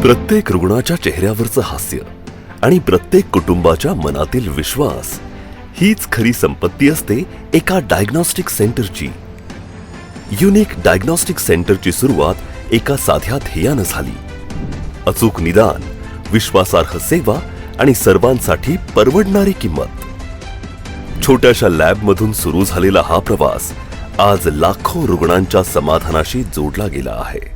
प्रत्येक रुग्णाच्या चेहऱ्यावरचं हास्य आणि प्रत्येक कुटुंबाच्या मनातील विश्वास हीच खरी संपत्ती असते एका डायग्नोस्टिक सेंटरची. युनिक डायग्नोस्टिक सेंटरची सुरुवात एका साध्या ध्येयानं झाली. अचूक निदान, विश्वासार्ह सेवा आणि सर्वांसाठी परवडणारी किंमत. छोट्याशा लॅबमधून सुरू झालेला हा प्रवास आज लाखो रुग्णांच्या समाधानाशी जोडला गेला आहे.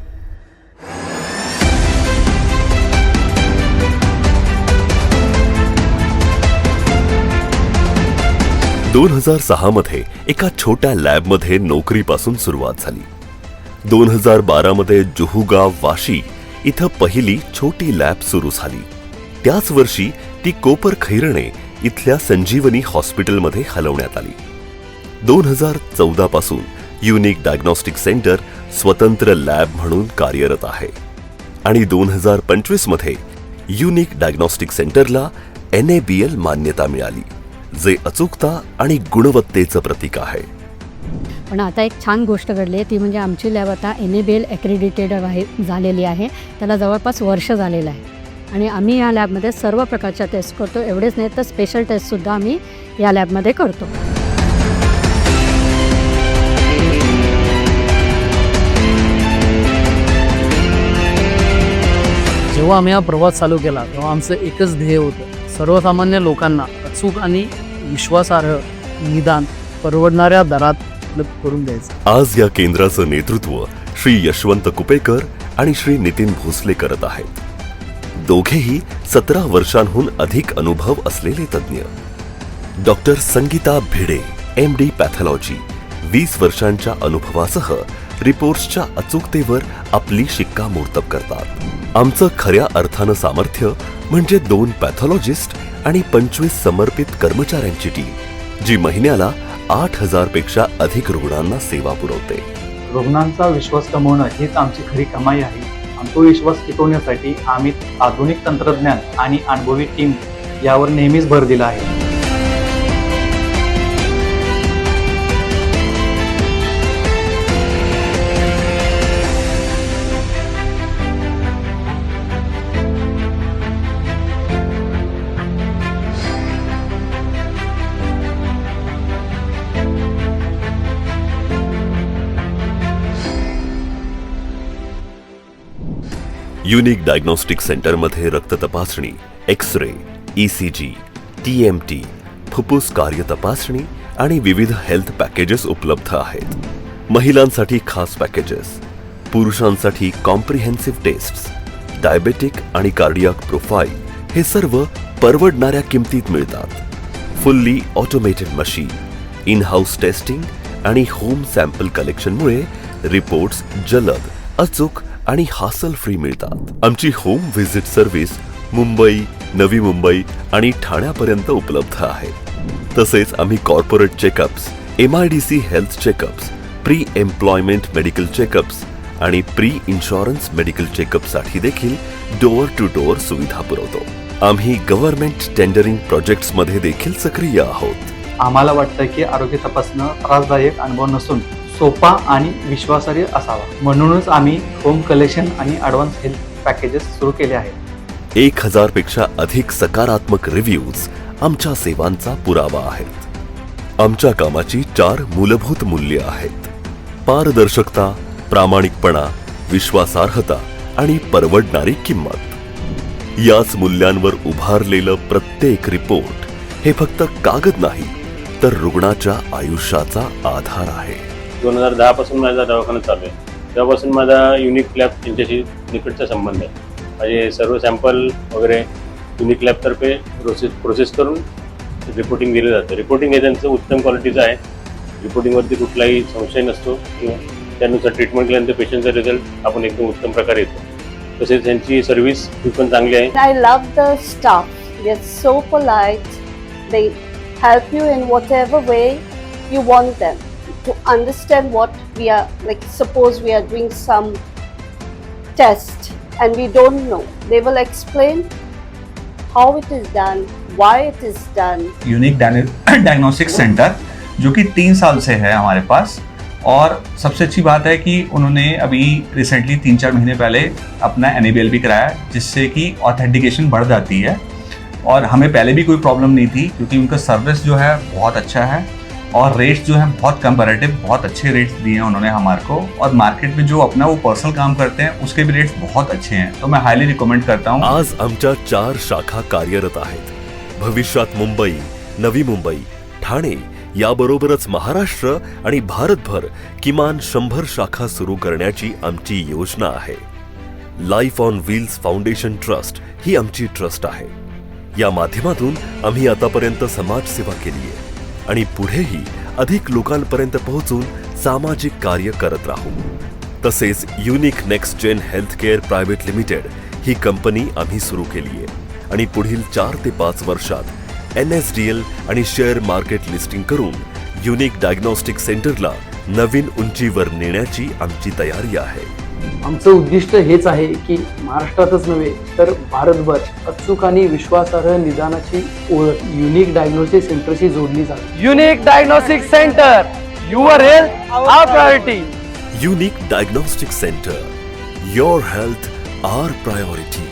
2006 मध्ये एका छोट्या लॅबमध्ये नोकरीपासून सुरुवात झाली. 2012 मध्ये जुहू गाव वाशी इथं पहिली छोटी लॅब सुरू झाली. त्याच वर्षी ती कोपर खैरणे इथल्या संजीवनी हॉस्पिटलमध्ये हलवण्यात आली. 2014 पासून युनिक डायग्नोस्टिक सेंटर स्वतंत्र लॅब म्हणून कार्यरत आहे आणि 2025 मध्ये युनिक डायग्नोस्टिक सेंटरला NABL मान्यता मिळाली, जे अचूकता आणि गुणवत्तेचं प्रतीक आहे. पण आता एक छान गोष्ट घडली आहे, ती म्हणजे आमची लॅब आता NABL ॲक्रेडिटेड झालेली आहे. त्याला जवळपास वर्ष झालेलं आहे आणि आम्ही या लॅबमध्ये सर्व प्रकारच्या टेस्ट करतो. एवढेच नाही तर स्पेशल टेस्टसुद्धा आम्ही या लॅबमध्ये करतो. जेव्हा आम्ही हा प्रवास चालू केला तेव्हा आमचं एकच ध्येय होतं, सर्वसामान्य लोकांना अचूक आणि विश्वासार्ह निदान परवडणाऱ्या दरात उपलब्ध करून द्यायचं. आज या केंद्राचं नेतृत्व श्री यशवंत कुपेकर आणि श्री नितीन भोसले करत आहेत. दोघेही 17 वर्षांहून अधिक अनुभव असलेले तज्ज्ञ. Doctor Sangeeta Bhide MD pathology 20 वर्षांच्या अनुभवासह रिपोर्ट्सच्या अचूकतेवर आपली शिक्कामोर्तब करतात. आमचं खऱ्या अर्थानं सामर्थ्य म्हणजे 2 पॅथॉलॉजिस्ट आणि 25 समर्पित कर्मचाऱ्यांची टीम, जी महिन्याला 8,000 पेक्षा अधिक रुग्णांना सेवा पुरवते. रुग्णांचा विश्वास कमवणं हीच आमची खरी कमाई आहे. तो विश्वास टिकवण्यासाठी आम्ही आधुनिक तंत्रज्ञान आणि अनुभवी टीम यावर नेहमीच भर दिला आहे. युनिक डायग्नोस्टिक सेंटरमध्ये रक्त तपासणी, एक्स-रे, ECG, TMT, फुफ्फुस कार्य तपासणी आणि विविध हेल्थ पॅकेजेस उपलब्ध आहेत. महिलांसाठी खास पॅकेजेस, पुरुषांसाठी कॉम्प्रिहेन्सिव्ह टेस्ट्स, डायबेटिक आणि कार्डियाक प्रोफाईल हे सर्व परवडणाऱ्या किमतीत मिळतात. Fully automated machine, in house testing आणि होम सॅम्पल कलेक्शनमुळे रिपोर्ट्स जलद, अचूक आणि हासल फ्री मिळतात. आमची home visit service Mumbai, Navi Mumbai आणि ठाण्यापर्यंत उपलब्ध आहे. तसेच आम्ही corporate checkups, MIDC health checkups, pre employment medical checkups आणि प्री इन्शुरन्स मेडिकल चेकअपसाठी देखील डोअर टू डोअर सुविधा पुरवतो. आम्ही गव्हर्नमेंट टेंडरिंग प्रोजेक्ट्समध्ये देखील सक्रिय आहोत. आम्हाला वाटतं की आरोग्य तपासणं त्रासदायक अनुभव नसून सोपा आणि विश्वासार्ह असावा. म्हणूनच आम्ही होम कलेक्शन आणि ॲडव्हान्स हेल्थ पॅकेजेस सुरू केले आहेत. 1,000 पेक्षा अधिक सकारात्मक रिव्ह्यूज आमच्या सेवांचा पुरावा आहेत. आमच्या कामाची 4 मूलभूत मूल्ये आहेत: पारदर्शकता, प्रामाणिकपणा, विश्वासार्हता आणि परवडणारी किंमत. याच मूल्यांवर उभारलेलं प्रत्येक रिपोर्ट हे फक्त कागद नाही, तर रुग्णाच्या आयुष्याचा आधार आहे. 2010 पासून माझा दवाखाना चालू आहे. तेव्हापासून माझा युनिक लॅब त्यांच्याशी निकटचा संबंध आहे. माझे सर्व सॅम्पल वगैरे युनिक लॅबतर्फे प्रोसेस करून रिपोर्टिंग दिलं जातं. रिपोर्टिंग हे त्यांचं उत्तम क्वालिटीचं आहे. रिपोर्टिंगवरती कुठलाही संशय नसतो किंवा त्यानुसार ट्रीटमेंट केल्यानंतर पेशंटचा रिझल्ट आपण एकदम उत्तम प्रकारे येतो. तसेच त्यांची सर्व्हिस ही पण चांगली आहे. I love the staff. They're so polite. They help you in whatever way you want them to understand what we are, like suppose we are doing some test and we don't know. They will explain how it is done, why it is done. Unique diagnostic centre जो कि 3 साल से है हमारे pass, और सबसे अच्छी बात है कि उन्होंने अभी रिसेंटली 3-4 महीने पहले अपना NABL भी कराया, जिससे कि ऑथेंटिकेशन बढ़ जाती है। और हमें पहले भी कोई प्रॉब्लम नहीं थी, क्योंकि उनका सर्विस जो है बहुत अच्छा है और रेट्स जो हैं बहुत कंपैरेटिव, बहुत अच्छे रेट्स दिए हैं उन्होंने हमारे को। और मार्केट में जो अपना वो पर्सनल काम करते हैं उसके भी रेट्स बहुत अच्छे हैं, तो मैं हाईली रिकमेंड करता हूँ। आज आमच्या 4 शाखा कार्यरत आहेत. भविष्यात मुंबई, नवी मुंबई, ठाणे याबरोबरच महाराष्ट्र आणि भारतभर किमान 100 शाखा सुरू करण्याची आमची योजना आहे. Life on wheels foundation trust ही आमची ट्रस्ट आहे. या माध्यमातून आम्ही आतापर्यंत समाजसेवा केली आहे आणि पुढेही अधिक लोकांपर्यंत पोहोचून सामाजिक कार्य करत राहू. तसेच unique next gen health care private limited ही कंपनी आम्ही सुरू केली आहे आणि पुढील 4 ते 5 वर्षात NSDL आणि शेअर मार्केट लिस्टिंग करून युनिक डायग्नोस्टिक सेंटरला नवीन उंचीवर नेण्याची आमची तयारी आहे. आमचं उद्दिष्ट हेच आहे की महाराष्ट्रातच नव्हे तर भारतभर अचूक आणि विश्वासार्ह निदानाची ओळख युनिक डायग्नोस्टिक सेंटरशी जोडली जाते. Unique diagnostic centre, your health our priority. Unique diagnostic centre, your health our priority.